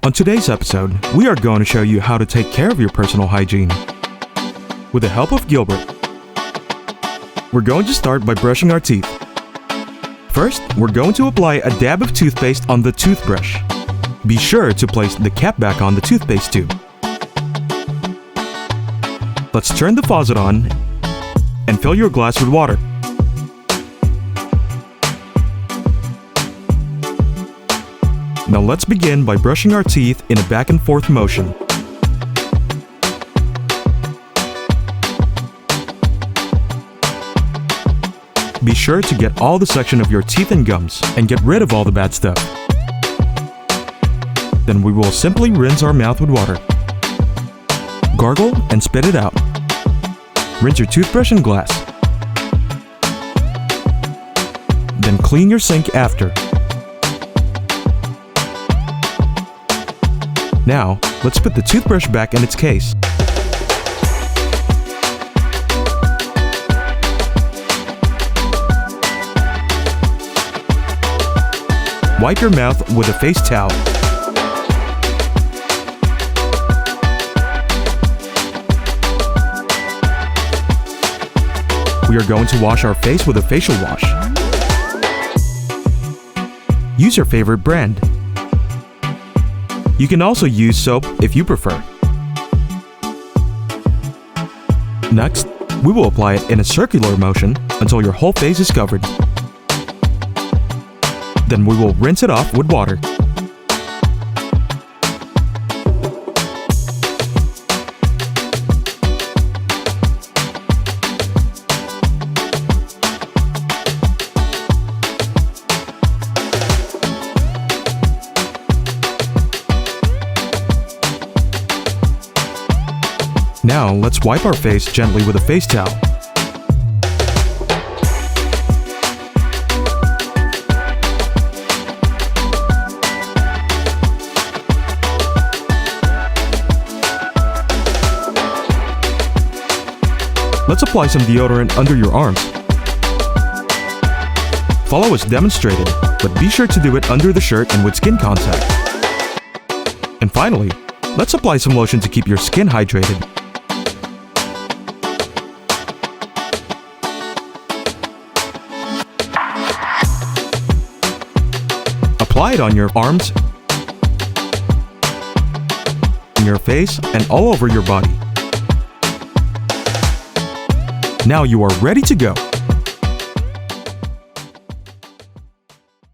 On today's episode, we are going to show you how to take care of your personal hygiene. With the help of Gilbert, we're going to start by brushing our teeth. First, we're going to apply a dab of toothpaste on the toothbrush. Be sure to place the cap back on the toothpaste tube. Let's turn the faucet on and fill your glass with water. Now let's begin by brushing our teeth in a back and forth motion. Be sure to get all the section of your teeth and gums and get rid of all the bad stuff. Then we will simply rinse our mouth with water. Gargle and spit it out. Rinse your toothbrush and glass. Then clean your sink after. Now, let's put the toothbrush back in its case. Wipe your mouth with a face towel. We are going to wash our face with a facial wash. Use your favorite brand. You can also use soap if you prefer. Next, we will apply it in a circular motion until your whole face is covered. Then we will rinse it off with water. Now, let's wipe our face gently with a face towel. Let's apply some deodorant under your arms. Follow as demonstrated, but be sure to do it under the shirt and with skin contact. And finally, let's apply some lotion to keep your skin hydrated. Apply it on your arms, in your face, and all over your body. Now you are ready to go.